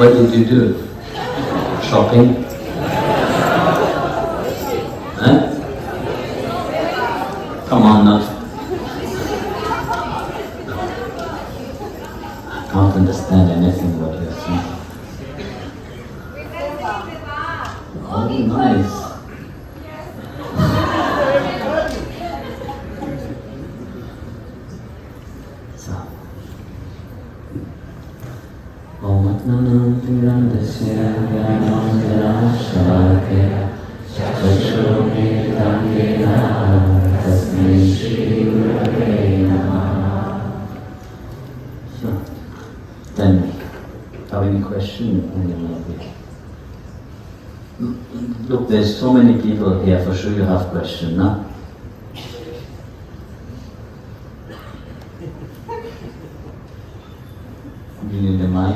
What did you do? Shopping? Huh? Come on now. I can't understand anything what you're saying. Oh, nice. So, Om Atmanam Pirandasya Gyanam Shavakya Chakshurmi Dangena Tasmai Shri Gurave Namah. So, then, have any question? Look, there's so many people here, for sure you have questions, no? You need a mic?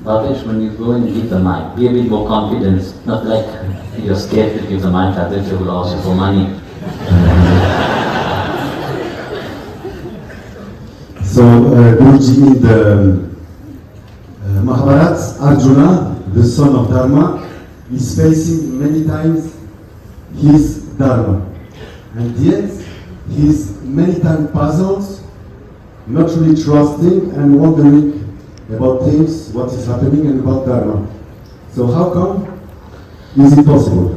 Bhavesh, when you go and give the mic, be a bit more confident, not like you're scared to give the mic, others will ask you for money. So, Guruji, in the Mahabharata, Arjuna, the son of Dharma, is facing many times his Dharma. And yet, he is many times puzzled, not really trusting and wondering about things, what is happening and about Dharma. So how come is it possible?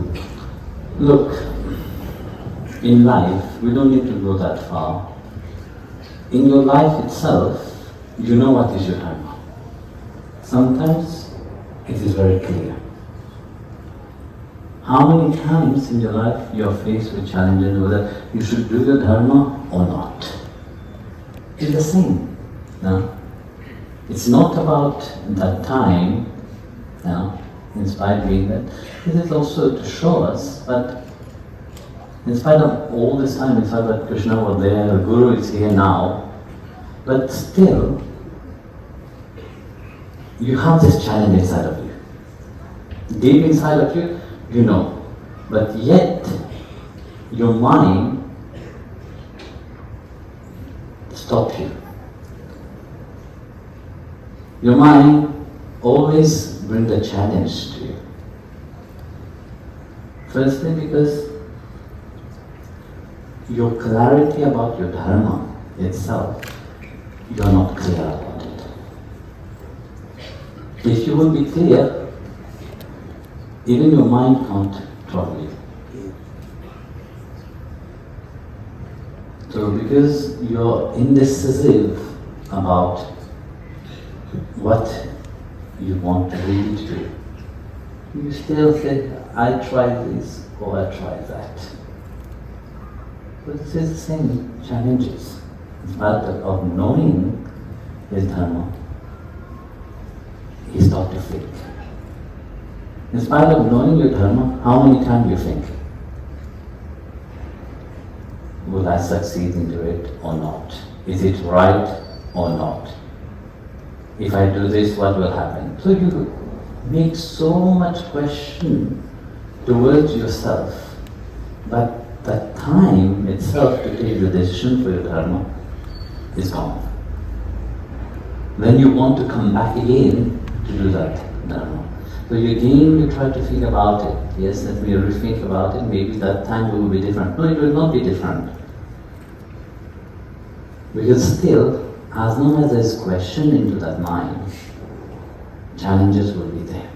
Look, in life, we don't need to go that far. In your life itself, you know what is your Dharma. Sometimes it is very clear. How many times in your life you are faced with challenges whether you should do your Dharma or not? It's the same. No? It's not about that time, no? In spite of being that. It is also to show us that in spite of all this time, in spite of that Krishna was there, the Guru is here now, but still, you have this challenge inside of you. Deep inside of you, you know. But yet, your mind stops you. Your mind always brings a challenge to you. Firstly, because your clarity about your Dharma itself, you are not clear about it. If you will be clear, even your mind can't trouble you. So because you're indecisive about what you want to really do, you still say, I try this or I try that. But this is the same challenges. In spite of knowing his Dharma, he starts to think. In spite of knowing your Dharma, how many times you think? Will I succeed into it or not? Is it right or not? If I do this, what will happen? So you make so much question towards yourself, but that time itself to take the decision for your Dharma is gone. Then you want to come back again to do that Dharma. So you try to think about it. Yes, let me rethink about it. Maybe that time will be different. No, it will not be different. Because still, as long as there is question into that mind, challenges will be there.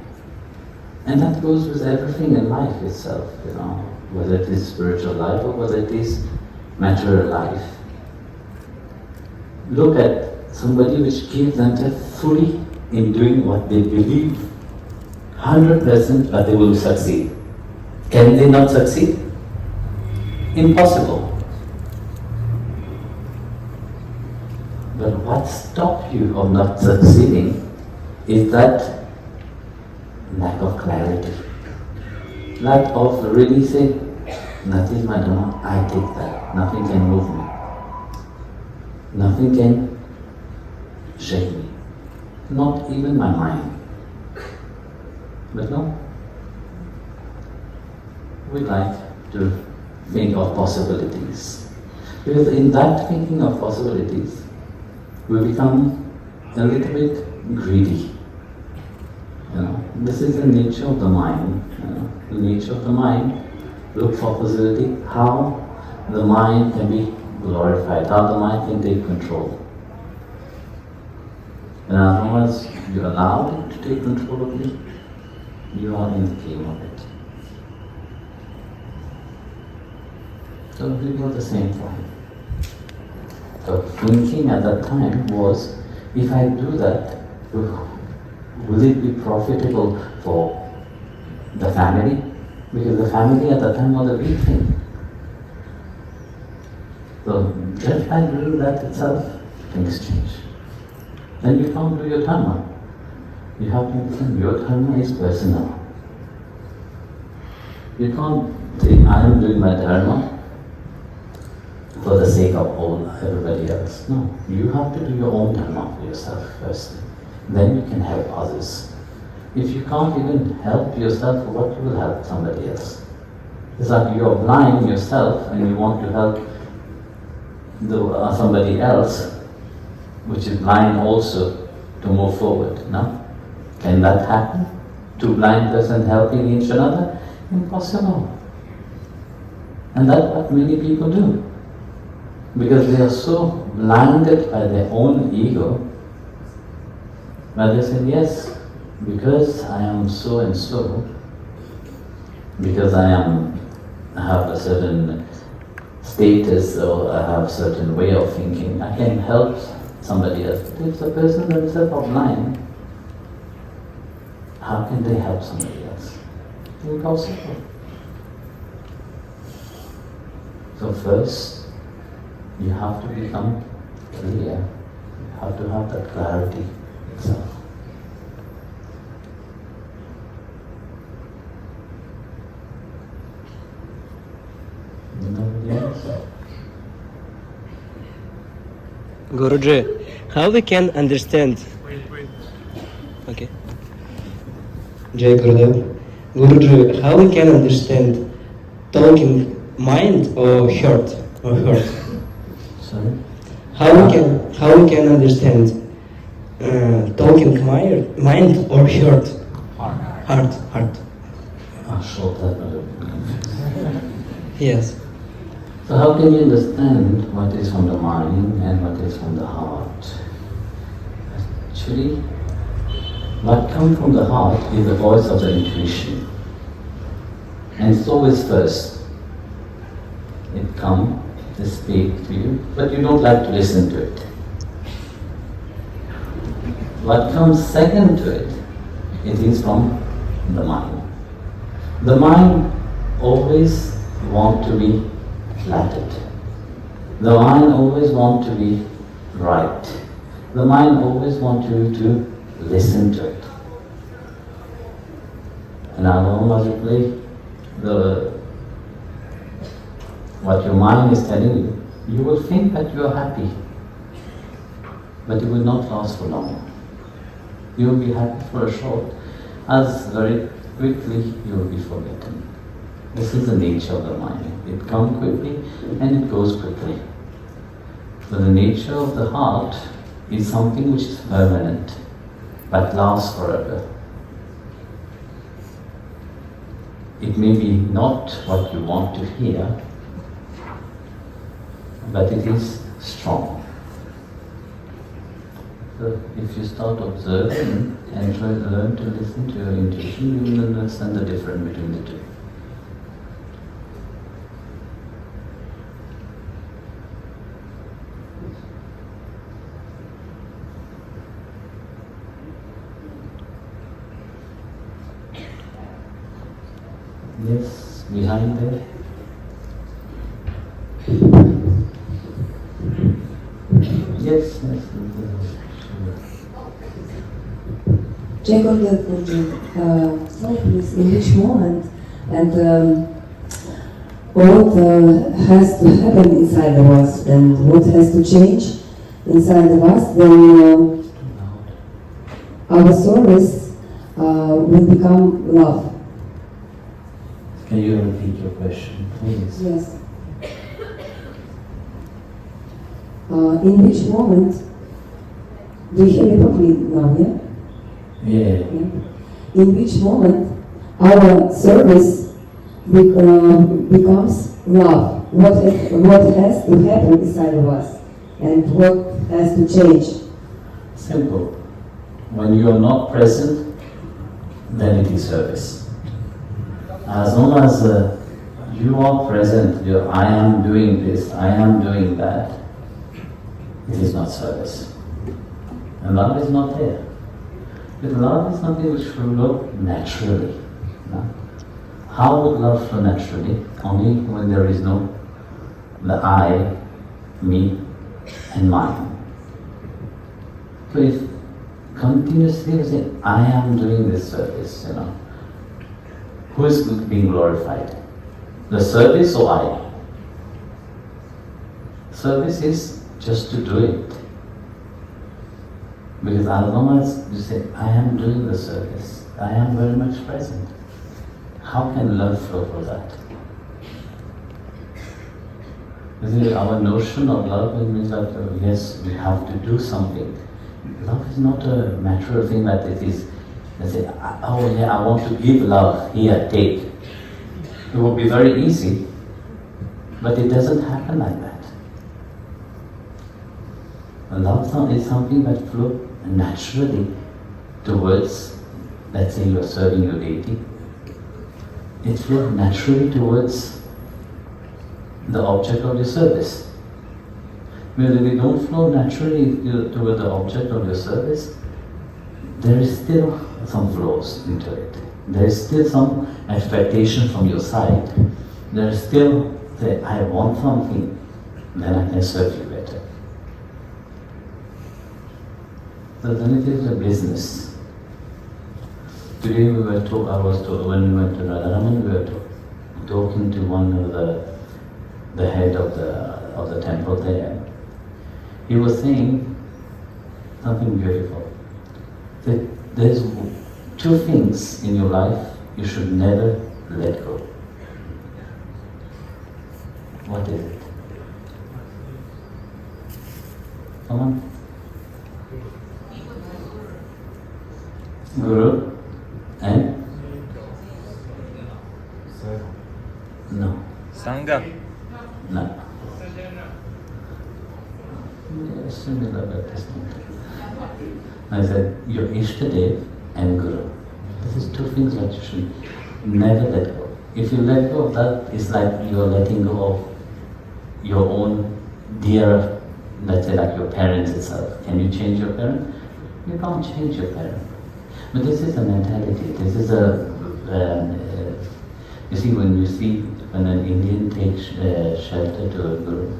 And that goes with everything in life itself, you know, whether it is spiritual life or whether it is material life. Look at somebody which gives themselves fully in doing what they believe 100%, but they will succeed. Can they not succeed? Impossible. But what stops you from not succeeding is that lack of clarity. Lack of really saying, that is my Dharma, I take that. Nothing can move me. Nothing can shake me. Not even my mind. But no, we like to think of possibilities. Because in that thinking of possibilities, we become a little bit greedy. This is the nature of the mind. The nature of the mind. Look for possibility, how the mind can be glorified, how the mind can take control. And as long as you allow it to take control of you, you are in the game of it. So we got the same for him. So thinking at that time was, if I do that, will it be profitable for the family? Because the family at that time was a big thing. So just by doing that itself, things change. Then you can't do your dharma. You have to understand your dharma is personal. You can't say, I am doing my dharma for the sake of everybody else. No, you have to do your own dharma for yourself first. Then you can help others. If you can't even help yourself, what you will help somebody else? It's like you are blind yourself and you want to help somebody else, which is blind also, to move forward. No? Can that happen? Two blind persons helping each another? Impossible. And that's what many people do. Because they are so blinded by their own ego, that they say, yes, because I am so and so, because I have a certain status or I have a certain way of thinking, I can help somebody else. But if the person themselves are blind, how can they help somebody else? Impossible. So first, you have to become clear. You have to have that clarity itself. Nobody else? Guruji, how we can understand? Wait. Okay. Jai Gurudev. Guruji, how we can understand talking mind or heart? Sorry? How we can understand talking mind or heart? Heart. Short that. Yes. So how can you understand what is from the mind and what is from the heart? Actually, what comes from the heart is the voice of the intuition. And so is first. It comes to speak to you, but you don't like to listen to it. What comes second to it, it is from the mind. The mind always wants to be flattered. The mind always wants to be right. The mind always wants you to listen to it. And automatically, what your mind is telling you, you will think that you are happy, but it will not last for long. You will be happy for a short, as very quickly you will be forgotten. This is the nature of the mind. It comes quickly and it goes quickly. So the nature of the heart is something which is permanent, but lasts forever. It may be not what you want to hear, but it is strong. So if you start observing and try to learn to listen to your intuition, you will understand the difference between the two. Yes, behind there. Yes. Jacob, tell please in which moment and what has to happen inside of us and what has to change inside of us, then our service will become love. Can you repeat your question, please? Yes. In which moment, do you hear me properly now, yeah? Yeah. in which moment our service becomes love. What has to happen inside of us and what has to change? Simple. When you are not present, then it is service. As long as you are present, I am doing this, I am doing that, it is not service. And love is not there. Because love is something which will flow naturally. No? How would love flow naturally? Only when there is no the I, me, and mine. So if continuously you say, I am doing this service, who is being glorified? The service or I? Service is just to do it. Because as long as you say, I am doing the service, I am very much present. How can love flow for that? Our notion of love means that, yes, we have to do something. Love is not a natural thing that it is, let's say, oh yeah, I want to give love, here, take. It would be very easy, but it doesn't happen like that. Love is something that flows naturally towards, let's say you're serving your deity. It flows naturally towards the object of your service. Because if we don't flow naturally toward the object of your service, there is still some flaws into it. There is still some expectation from your side. There is still, say, I want something, then I can serve you better. So then it is a business. Today when we went to Radharaman, we were talking to one of the head of the temple there. He was saying something beautiful. That there's two things in your life you should never let go. What is it? Someone? Guru and? No. Sangha. No. Similar but distinct. I said, your Ishtadev and Guru. This is two things that you should never let go. If you let go of that, it's like you're letting go of your own dear, let's say like your parents itself. Can you change your parent? You can't change your parent. But this is a mentality. This is you see, when an Indian takes shelter to a Guru,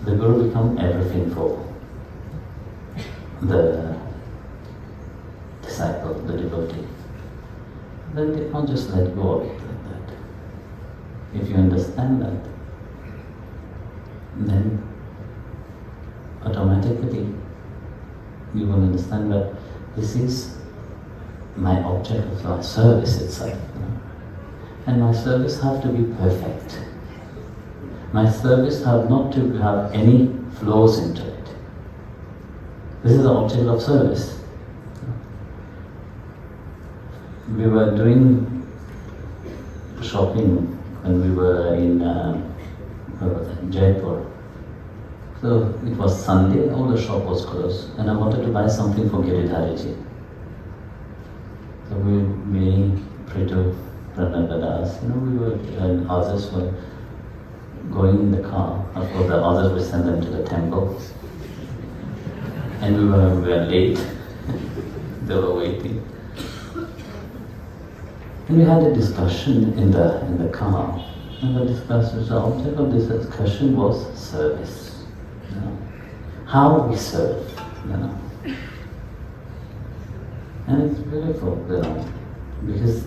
the Guru becomes everything for the disciple, the devotee. Then they can't just let go of it like that. If you understand that, then automatically you will understand that this is my object of my service itself. And my service have to be perfect. My service have not to have any flaws into it. This is the object of service. We were doing shopping when we were in Jaipur. So it was Sunday, all the shop was closed, and I wanted to buy something for Giridhariji. So me, Pritu, Pranadadas, we were, and others were going in the car. Of course, the others we sent them to the temple. And we were late. They were waiting. And we had a discussion in the car. And the object of this discussion was service. How we serve. And it's beautiful, because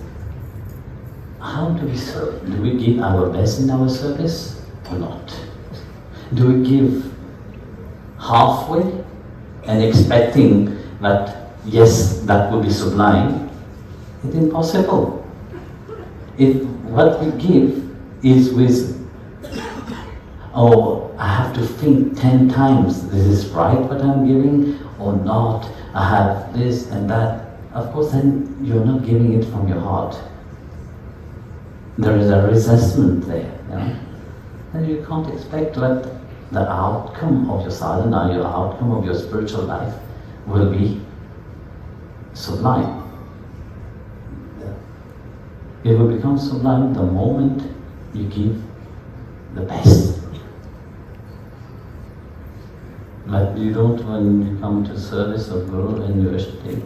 how do we serve? Do we give our best in our service or not? Do we give halfway and expecting that, yes, that will be sublime? It's impossible. If what we give is with, oh, I have to think 10 times, this is right what I'm giving or not, I have this and that. of course then you're not giving it from your heart. There is a resentment there, you know. And you can't expect that the outcome of your sadhana, your outcome of your spiritual life will be sublime. It will become sublime the moment you give the best. But you don't, when you come to service of Guru and you ashtate,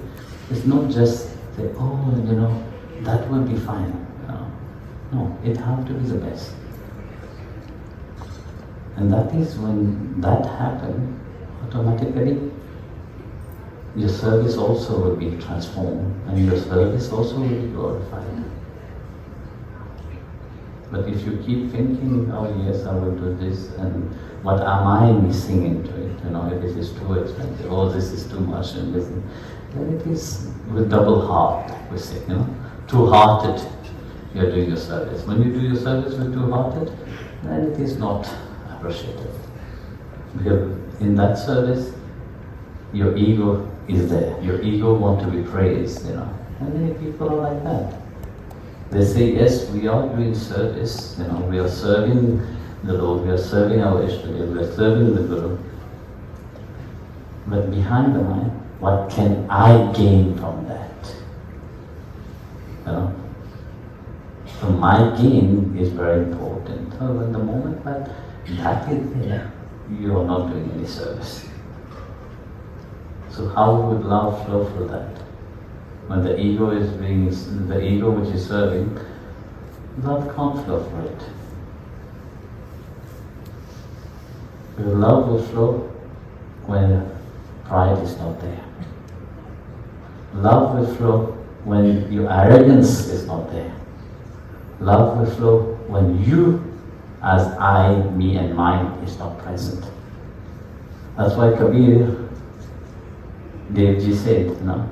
it's not just say, oh, you know, that will be fine. No, it has to be the best. And that is when that happens, automatically your service also will be transformed and your service also will be glorified. But if you keep thinking, oh yes, I will do this, and what am I missing into it? You know, if this is too expensive, oh this is too much, and this, then it is with double heart, we say, you know, two-hearted. You're doing your service. When you do your service with two-hearted, then it is not appreciated. Because in that service, your ego is there. Your ego wants to be praised, you know. And many people are like that. They say, yes, we are doing service, you know, we are serving the Lord, we are serving our Ishtadev, we are serving the Guru. But behind the mind, what can I gain from that? You know? So my gain is very important. So at the moment that that is there, you are not doing any service. So how would love flow through that? When the ego is being, the ego which is serving, love can't flow through it. Your love will flow when pride is not there. Love will flow when your arrogance is not there. Love will flow when you, as I, me and mine, is not present. That's why Kabir Devji said, you know,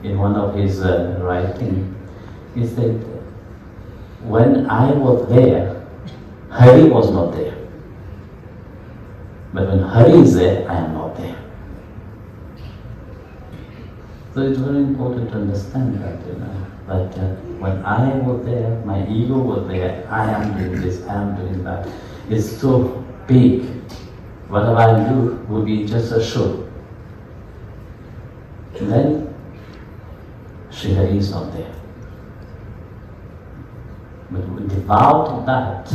in one of his writing, he said, when I was there, Hari was not there. But when Hari is there, I am not there. So it's very important to understand that, you know, that when I was there, my ego was there, I am doing this, I am doing that. It's so big. Whatever I do will be just a show. And then Sri Hari is not there. But without that,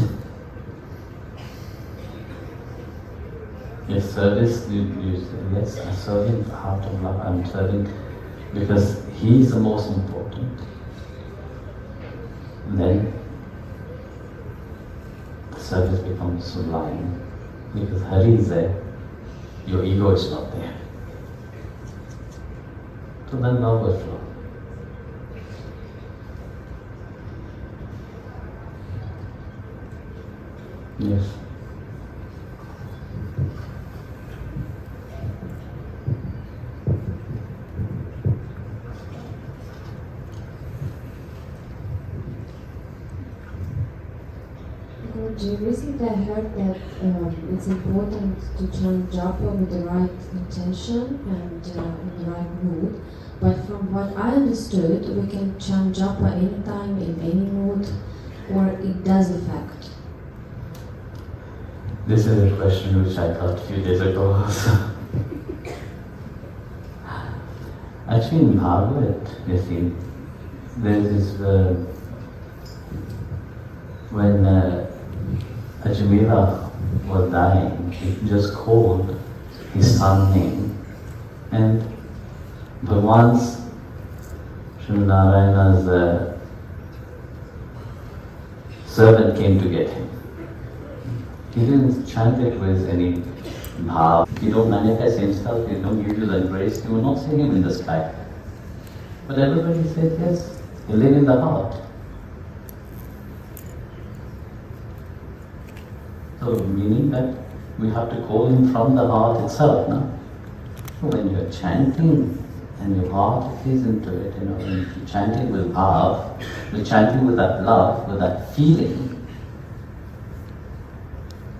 your service, you say, yes, I'm serving out of love, I'm serving because he is the most important. And then the service becomes sublime because Hari is there, your ego is not there. So then love will flow. Yes. Recently I heard that it's important to chant japa with the right intention and in the right mood. But from what I understood, we can chant japa anytime, in any mood, or it does affect. This is a question which I got a few days ago also. Actually in Bhagavad, you see, there is when Ajamila was dying, he just called his son's name, and Bhagwan's Srimanarayana's servant came to get him. He didn't chant it with any bhav. He don't manifest himself, he don't give you the grace, you will not see him in the sky. But everybody said, yes, you live in the heart. So meaning that we have to call him from the heart itself, no? So when you're chanting and your heart is into it, you know, when you're chanting with bhav, you're chanting with that love, with that feeling,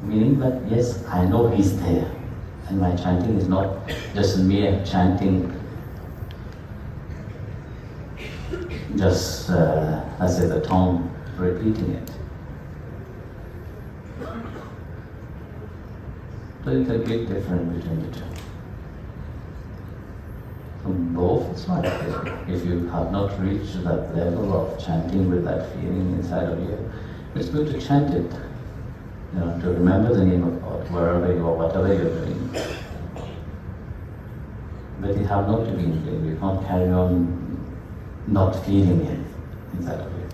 meaning that yes, I know he's there. And my chanting is not just mere chanting just as if the tongue repeating it. There is a big difference between the two. From both it's not okay. If you have not reached that level of chanting with that feeling inside of you, it's good to chant it. To remember the name of God wherever you are, whatever you're doing. But it have not to be in vain. You can't carry on not feeling it inside of you.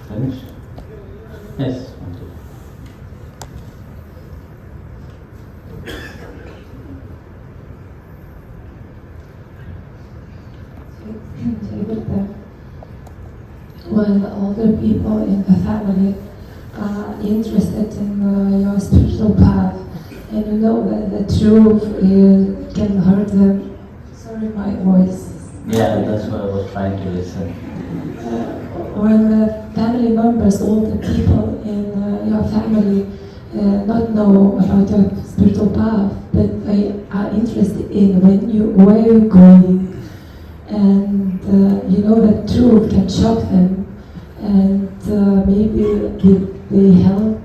Finish? Yes. When older people in the family are interested in your spiritual path, and you know that the truth can hurt them. Sorry, my voice. Yeah, that's what I was trying to listen. When the family members, all the people in your family, not know about your spiritual path, but they are interested in where you're going, and you know that truth can shock them, and maybe they help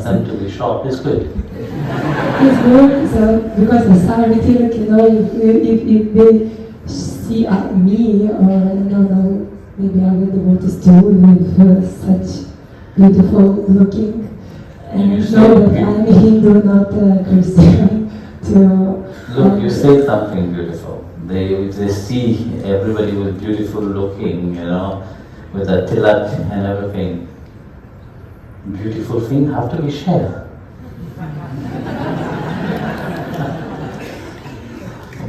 them to be shocked is good. It's good, so because the sanity, if they see me, or I don't know, maybe I will want to still with such beautiful looking, and know that I'm Hindu, not Christian. Look, you say something beautiful. They see everybody was beautiful looking, with a tilak and everything. Beautiful thing have to be shared.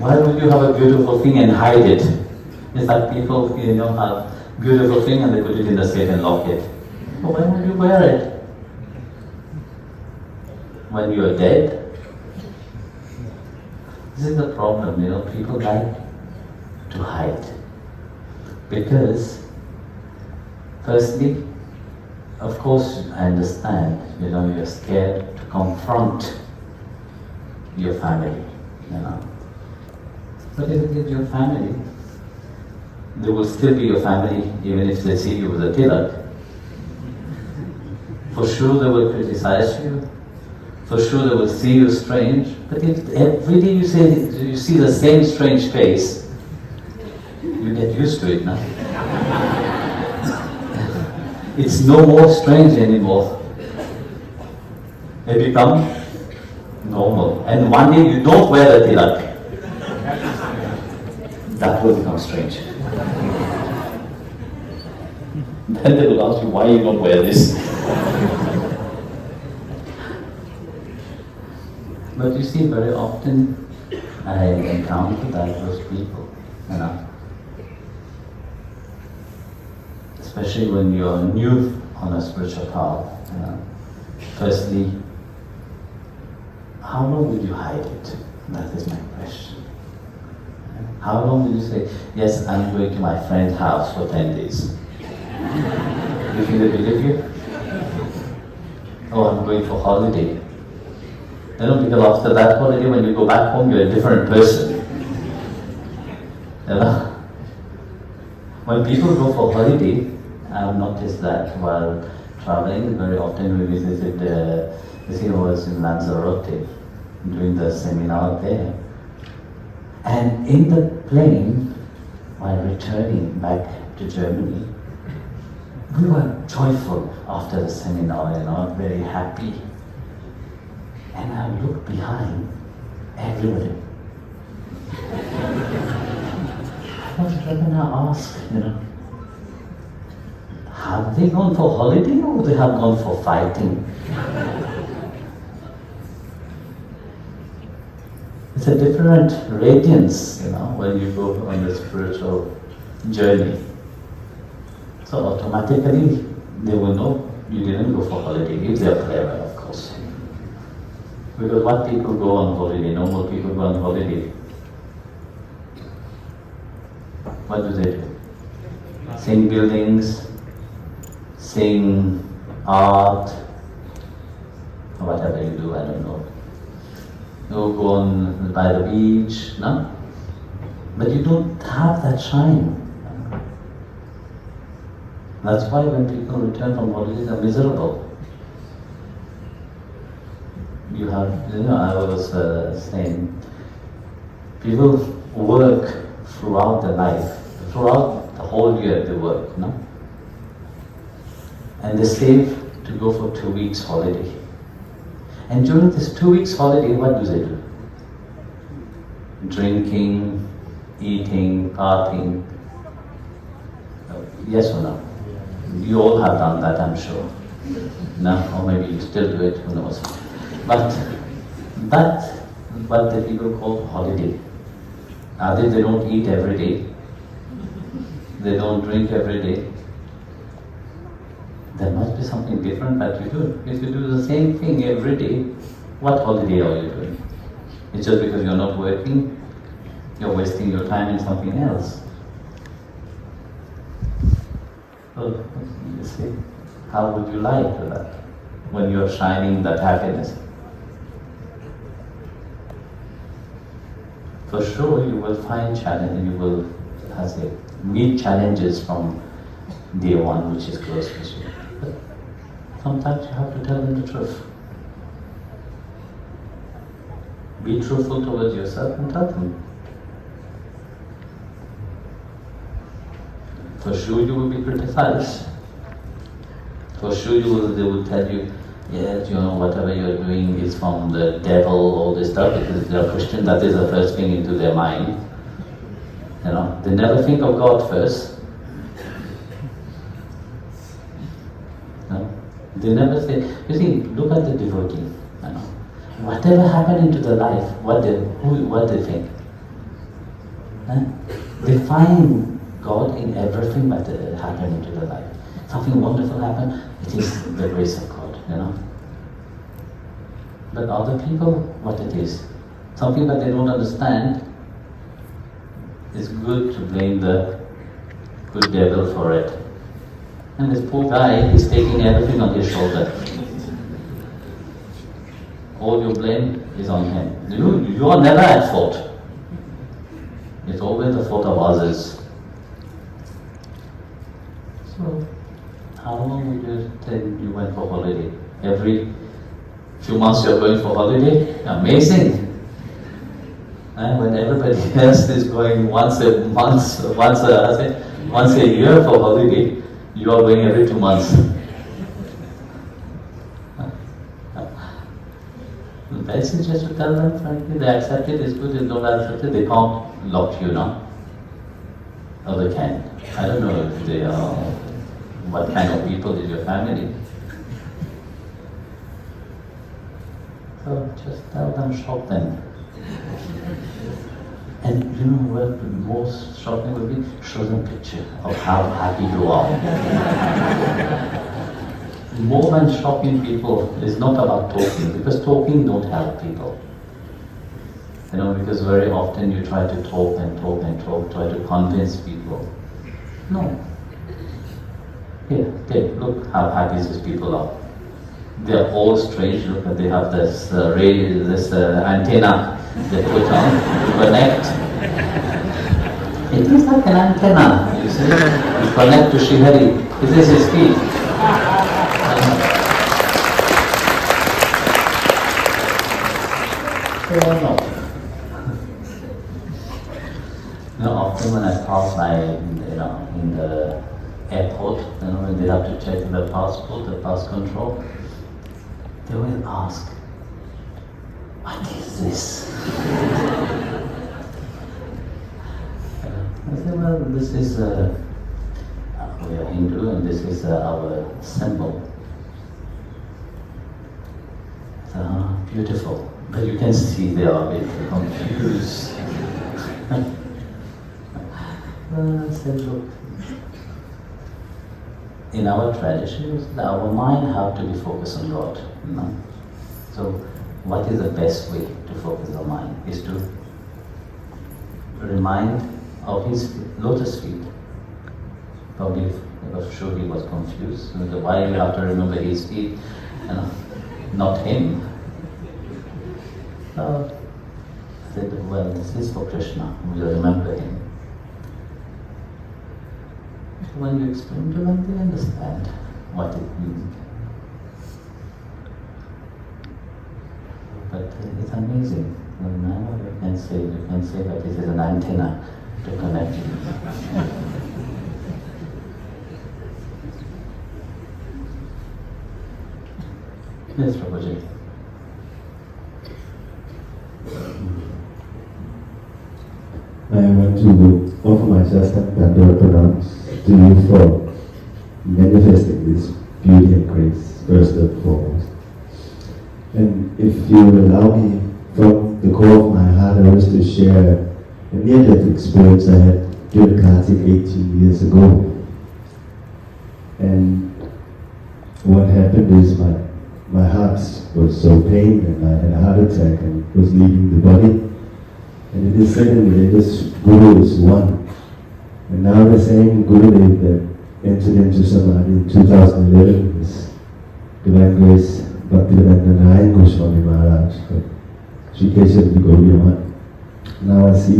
Why would you have a beautiful thing and hide it? It's like people, have beautiful thing and they put it in the safe and lock it. Well, why would you wear it? When you are dead? This is the problem, people like to hide. Because, firstly, of course, I understand, you're scared to confront your family, But if it is your family, they will still be your family even if they see you with a tilak. For sure they will criticize you. For sure they will see you strange. But if every day you see the same strange face, you get used to it now. It's no more strange anymore. It becomes normal. And one day you don't wear the tilak. That will become strange. Then they will ask you why you don't wear this. But you see, very often I encounter those people, Especially when you're new on a spiritual path, Firstly, how long will you hide it? That is my question. How long will you say, yes, I'm going to my friend's house for 10 days? You think they believe you? Oh, I'm going for holiday. Because after that holiday, when you go back home, you're a different person. When people go for holiday, I've noticed that while traveling, very often we visited, I was in Lanzarote, doing the seminar there. And in the plane, while returning back to Germany, we were joyful after the seminar, very happy. And I looked behind, everybody. I was going to ask, have they gone for holiday or they have gone for fighting? It's a different radiance, when you go on the spiritual journey. So automatically, they will know you didn't go for holiday, if they are clever, of course. Because what people go on holiday, normal people go on holiday. What do they do? seeing buildings, seeing art, or whatever you do, I don't know. You go on by the beach, no? But you don't have that shine. That's why when people return from holidays, they're miserable. You have, I was saying, people work throughout their life, throughout the whole year they work, no? And they save to go for 2 weeks holiday. And during this 2 weeks holiday, what do they do? Drinking, eating, partying. Yes or no? You all have done that, I'm sure. No? Or maybe you still do it, who knows. But that's what the people call holiday. They don't eat every day. They don't drink every day. There must be something different that you do. If you do the same thing every day, what holiday are you doing? It's just because you're not working, you're wasting your time in something else. So, you see, how would you lie to that when you're shining that happiness? For sure, you will find challenge and you will, meet challenges from day one, which is close to you. But sometimes you have to tell them the truth. Be truthful towards yourself and tell them. For sure you will be criticized. For sure they will tell you, yes, whatever you're doing is from the devil, all this stuff, because if they're Christian, that is the first thing into their mind. They never think of God first. They never say, you see, look at the devotee. Whatever happened into their life, what they think. They find God in everything that happened into their life. Something wonderful happened, it is the grace of God, But other people, what it is, something that they don't understand, it's good to blame the good devil for it. And this poor guy is taking everything on his shoulder. All your blame is on him. You are never at fault. It's always the fault of others. So, how long would you think you went for holiday? Every few months you're going for holiday? Amazing! And when everybody else is going once a year for holiday, you are going every 2 months. The best is just to tell them frankly, they accept it, it's good, they don't accept it, they can't lock you down. Or they can. I don't know if they are, what kind of people is your family. So just tell them, shock them. And you know what the most shocking would be? Show them a picture of how happy you are. More than shocking people is not about talking, because talking don't help people. Because very often you try to talk and talk and talk, try to convince people. No. Here, look how happy these people are. They are all strange. Look, they have this antenna they put on to connect. It is like an antenna, you see. You connect to Srihari. This is his feet. Often when I pass by, in the airport, when they have to check the passport, the pass control, they will ask, what is this? I say, well, this is, we are Hindu and this is our symbol. Beautiful. But you can see they are a bit confused. I said, look, in our traditions, our mind have to be focused on God. So, what is the best way to focus our mind? Is to remind of His lotus feet. Probably, I was sure he was confused. Why do you have to remember his feet and not him? I said, well, this is for Krishna. We'll remember him. When you explain to them, they understand what it means. But it's amazing. Now you can say that this is an antenna to connect. Yes, Prabhuji. I want to offer my Satsang pranams to you for manifesting this beauty and grace, first and foremost. And if you allow me, from the core of my heart, I wish to share a near-death experience I had during Kartik 18 years ago. And what happened is my heart was so pained and I had a heart attack and was leaving the body. And it is said in religious Guru is one. And now the same Gurudev that entered into Samadhi in 2011 is Divine Grace Bhakti Marga Maharaj. She Keshav Guru. Now I see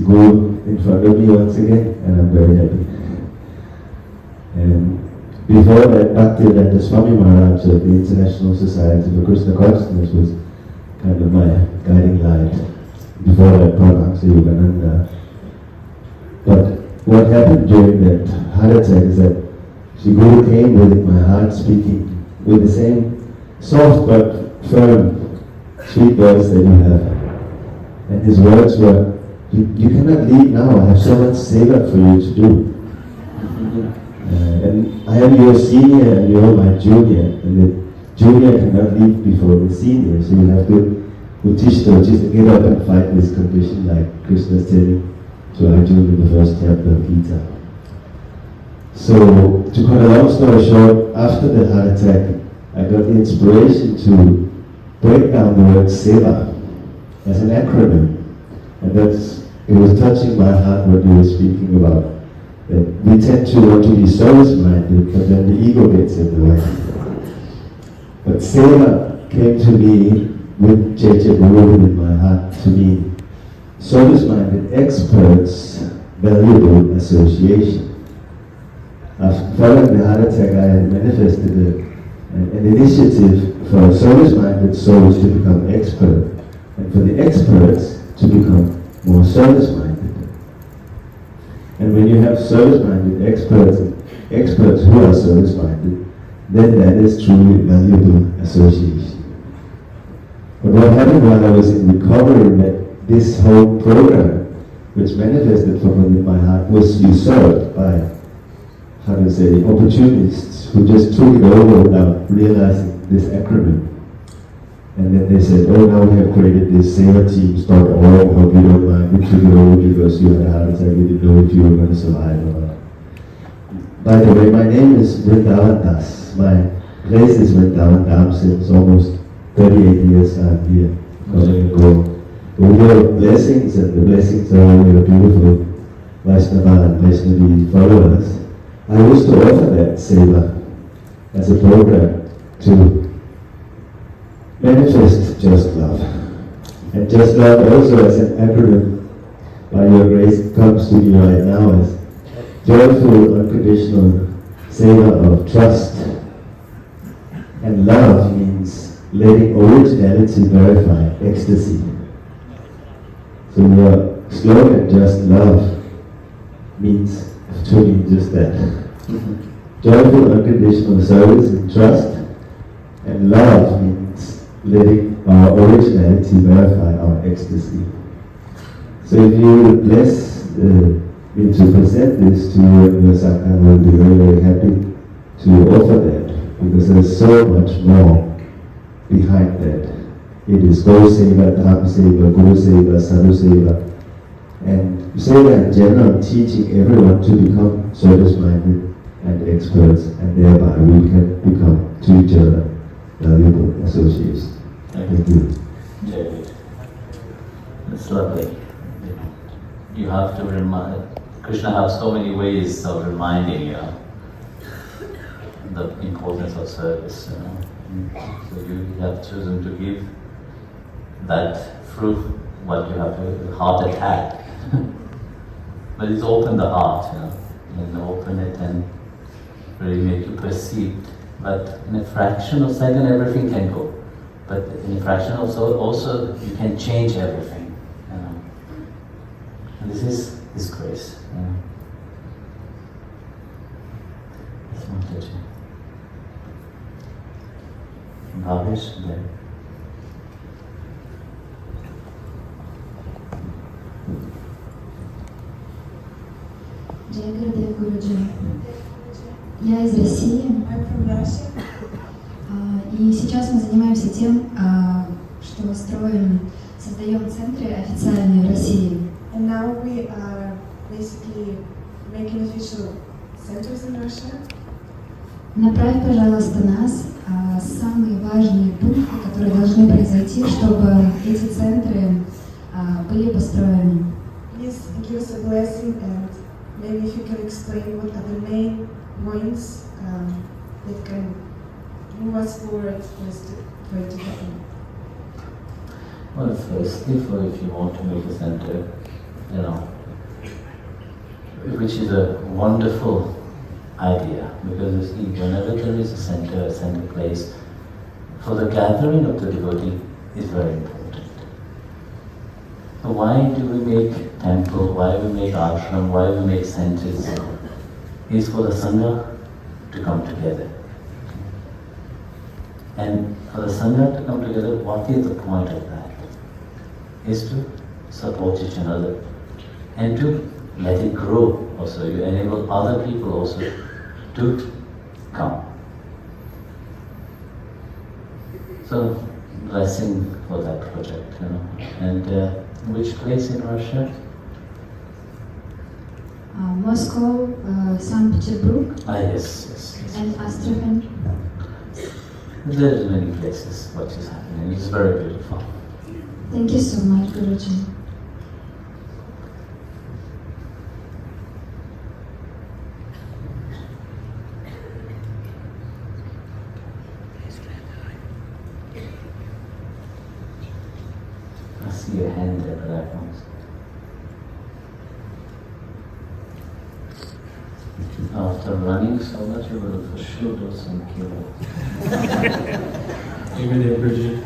Guru in front of me once again and I'm very happy. And before that, Bhakti Marga of the International Society for Krishna Consciousness was kind of my guiding light. Before that, Paramahamsa Vishwananda. But what happened during that heart attack is that Shri Guru came within my heart speaking with the same soft but firm, sweet voice that you have. And his words were, you cannot leave now, I have so much seva for you to do. And I am your senior and you are my junior, and the junior cannot leave before the senior, so you have to Uttishta, just get up and fight this condition like Krishna is telling to Arjuna in the first chapter of Gita. So, to cut a long story short, after the heart attack, I got the inspiration to break down the word seva as an acronym. And it was touching my heart what you were speaking about. That we tend to want to be service-minded, but then the ego gets in the way. But seva came to me with Cheche Guru in my heart to mean service-minded experts, valuable association. Following the heart attack, I had manifested an initiative for service-minded souls to become expert, and for the experts to become more service-minded. And when you have service-minded experts who are service-minded, then that is truly valuable association. But what happened while I was in recovery, that this whole program, which manifested from within my heart, was usurped by, opportunists who just took it over without realizing this acronym. And then they said, oh, now we have created this SevaTeams.org, hope you don't mind, we took it over because you had a heart attack, we didn't know if you were going to survive or not. By the way, my name is Vrindavan Das. My place is Vrindavan Dham since almost 38 years I'm here, coming and going. With your blessings, and the blessings of all your beautiful Vaishnava and Vaishnavi followers, I wish to offer that seva as a program to manifest just love. And just love also as an acronym, by your grace, comes to me right now as joyful, unconditional seva of trust. And love means letting originality verify ecstasy. So your slogan, just love, means to me just that. Joyful, unconditional service and trust, and love means letting our originality verify our ecstasy. So if you would bless me to present this to you and your Sangha, I will be very, very happy to offer that, because there's so much more behind that. It is Go Seva, Dharma Seva, Guru Seva, Sadhu Seva, and Seva in general, teaching everyone to become service-minded and experts, and thereby we can become to each other valuable associates. Thank you. It's lovely. You have to Krishna has so many ways of reminding you the importance of service. So you have chosen to give that fruit, what you have to, heart attack. But it's open the heart, and open it and really make you perceived. But in a fraction of a second, everything can go. But in a fraction also you can change everything. And this is His grace. That's one teaching. Bhavesh, there. Jai Gurudev Guruji. Я из России. И сейчас мы занимаемся тем, что создаем центры официальные в России. And now we are basically making official centers in Russia. Направь, пожалуйста, нас самые важные пункты, которые должны произойти, чтобы эти центры были построены. Please give us a blessing, and maybe if you can explain what are the main points that can move us forward for it to happen. Well, firstly, if you want to make a center, which is a wonderful idea, because you see, whenever there is a center place, for the gathering of the devotee is very important. So why do we make temple, why we make ashram, why we make centers? Is for the Sangha to come together. And for the Sangha to come together, what is the point of that? Is to support each another and to let it grow also. You enable other people also to come. So, blessing for that project, And which place in Russia? Moscow, St. Petersburg, Yes. and Astrakhan. There are many places what is happening. It's very beautiful. Thank you so much, Guruji. I see a hand there, but I don't. After running so much, you will for sure do some kilo. Gurudev Guruji.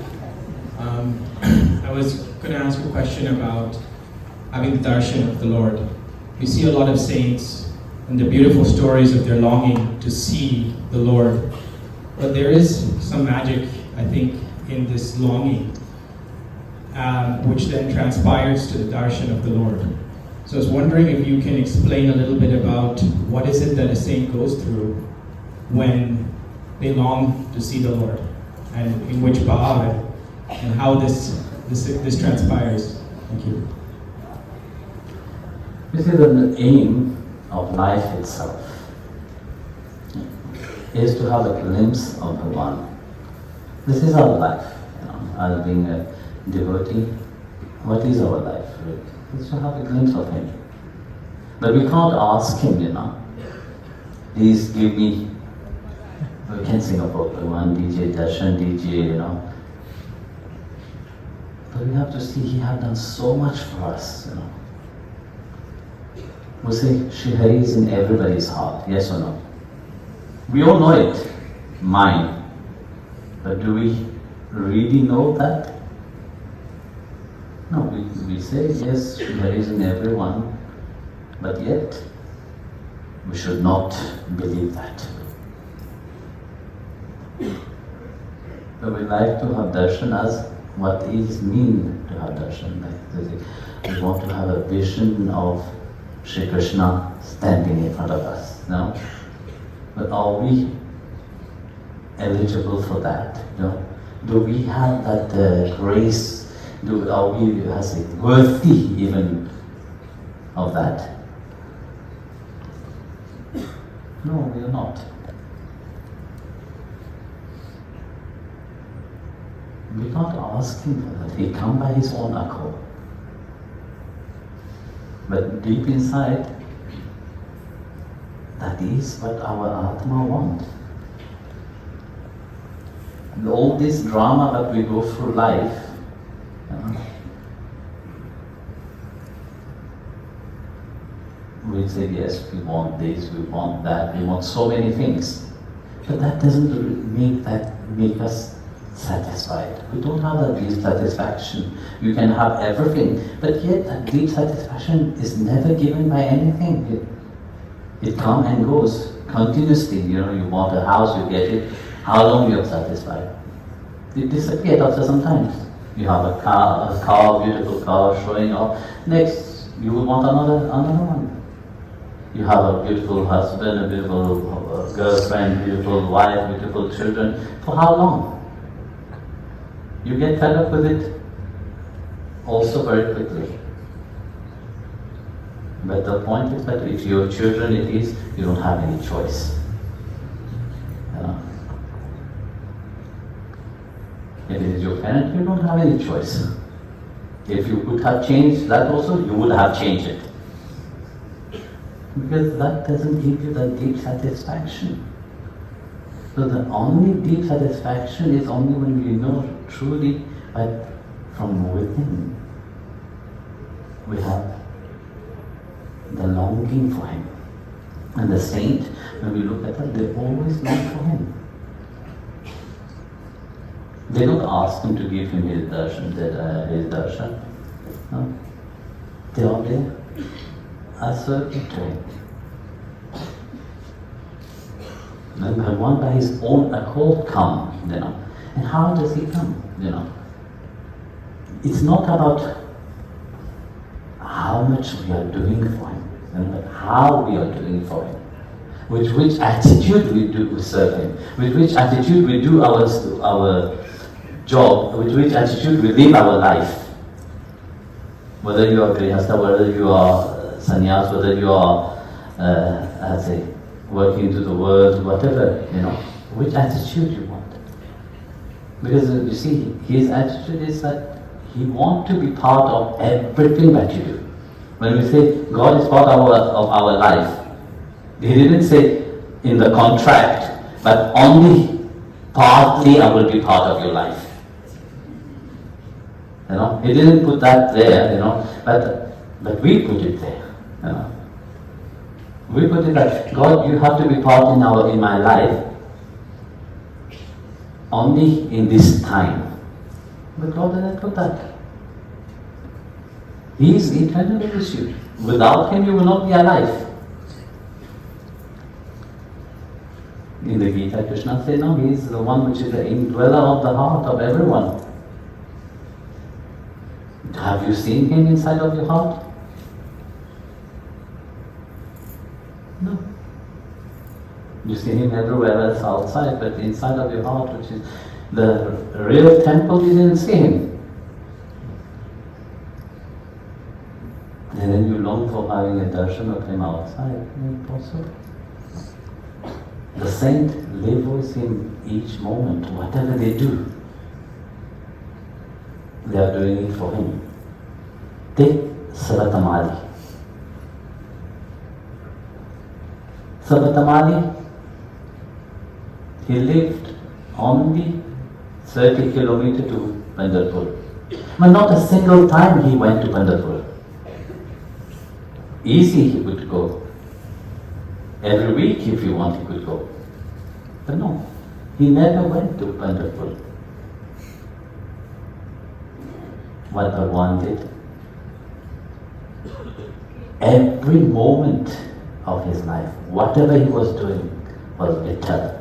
I was going to ask a question about having the darshan of the Lord. We see a lot of saints and the beautiful stories of their longing to see the Lord. But there is some magic, I think, in this longing, which then transpires to the darshan of the Lord. So I was wondering if you can explain a little bit about what is it that a saint goes through when they long to see the Lord, and in which bhav, and how this transpires. Thank you. This is the aim of life itself, is to have a glimpse of the One. This is our life. As being a devotee, what is our life really? Is to have a glimpse of Him. But we can't ask Him, please give me, we can sing about Bhagavan DJ, Darshan DJ, But we have to see He has done so much for us, We say Shri Hari is in everybody's heart, yes or no? We all know it, mine. But do we really know that? No, we say yes, Shri Hari is in everyone, but yet we should not believe that. But we like to have darshan as what is mean to have darshan. We want to have a vision of Shri Krishna standing in front of us. No? But are we eligible for that? Do we have that grace? Are we worthy even of that? No, we are not. We can't ask Him for that. He comes by His own accord. But deep inside, That is what our Atma wants. All this drama that we go through life, we say, yes, we want this, we want that, we want so many things. But that doesn't make us satisfied. We don't have that deep satisfaction. You can have everything, but yet that deep satisfaction is never given by anything. It comes and goes continuously. You want a house, you get it. How long you're satisfied? It disappears after some time. You have a car, beautiful car showing off. Next, you will want another one. You have a beautiful husband, a beautiful girlfriend, beautiful wife, beautiful children. For how long? You get fed up with it also very quickly. But the point is that if your children it is, you don't have any choice. If it is your parent, you don't have any choice. If you could have changed that also, you would have changed it. Because that doesn't give you the deep satisfaction. So the only deep satisfaction is only when you know truly that from within we have the longing for Him. And the saint, when we look at them, they always long for Him. They don't ask Him to give him his darshan. No. They are there as serving to Him. And Bhagavan by His own accord come, And how does He come, It's not about how much we are doing for Him, but how we are doing for Him. With which attitude we serve Him. With which attitude we do our job. With which attitude we live our life. Whether you are grihastha, whether you are sannyas, whether you are, working into the world, whatever, which attitude you want. Because you see, his attitude is that he wants to be part of everything that you do. When we say God is part of our life, he didn't say in the contract, but only partly I will be part of your life. He didn't put that there, but we put it there. We put it that God, you have to be part in my life only in this time. But God didn't put that. He is eternally with you. Without Him, you will not be alive. In the Gita, Krishna said, no, He is the one which is the indweller of the heart of everyone. Have you seen Him inside of your heart? No. You see Him everywhere else outside, but inside of your heart, which is the real temple, you didn't see Him. And then you long for having a darshan of Him outside. Impossible. The saint live with Him each moment, whatever they do. They are doing it for Him. Take Savatamali. Savatamali, he lived only 30 kilometers to Pandharpur. But not a single time he went to Pandharpur. Easy he could go. Every week if you want he could go. But no, he never went to Pandharpur. What Bhagavan did. Every moment of his life, whatever he was doing was Vittal.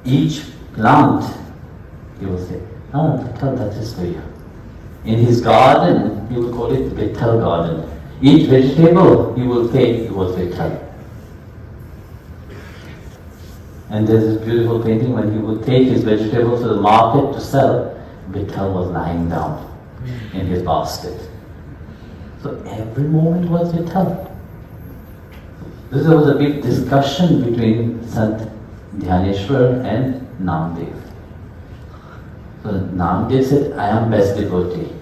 Each plant, he will say, Vittal, that is for you. In his garden, he will call it Vittal garden. Each vegetable he will take, it was Vittal. And there's this beautiful painting when he would take his vegetables to the market to sell, Vittal was lying down in his basket. So every moment was Vittal. This was a big discussion between Sant Dhyaneshwar and Namdev. So Namdev said, I am best devotee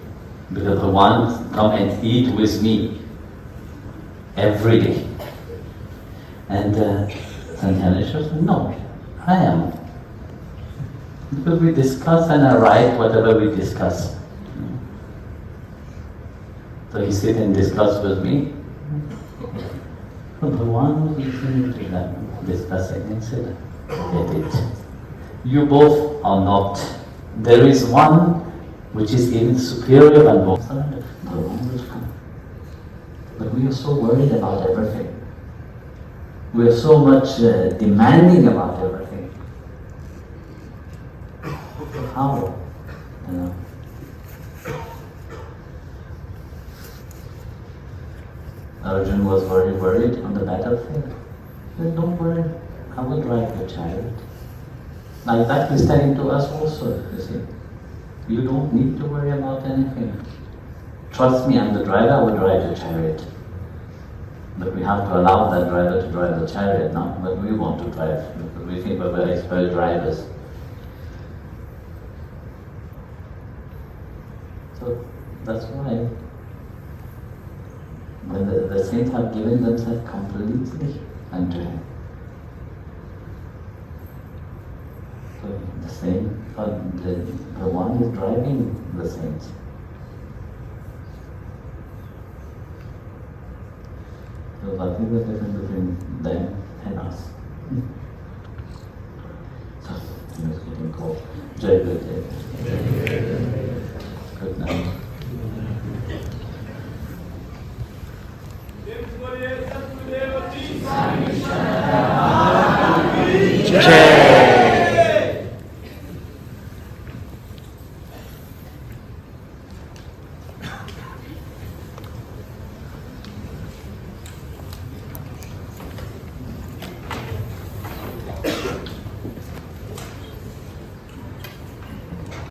because Bhagavan come and eat with me. every day. And Santhaneshwar said, no, I am. Because we discuss and I write whatever we discuss. So he sit and discuss with me. So Bhagavan was listening to them, discussing and said, get it. You both are not. There is one which is even superior than both. Bhagavan will come. But we are so worried about everything. We are so much demanding about everything. How? You know? Arjun was very worried on the battlefield. He said, don't worry, I will drive your chariot. Like that he's telling to us also, you see. You don't need to worry about anything. Trust me, I'm the driver, I will drive your chariot. But we have to allow that driver to drive the chariot now, but we want to drive, because we think we're very expert drivers. So that's why when the saints have given themselves completely unto Him. So the same, the one is driving the saints. So that is the difference between them and us. So, he was getting cold. Jai Guru.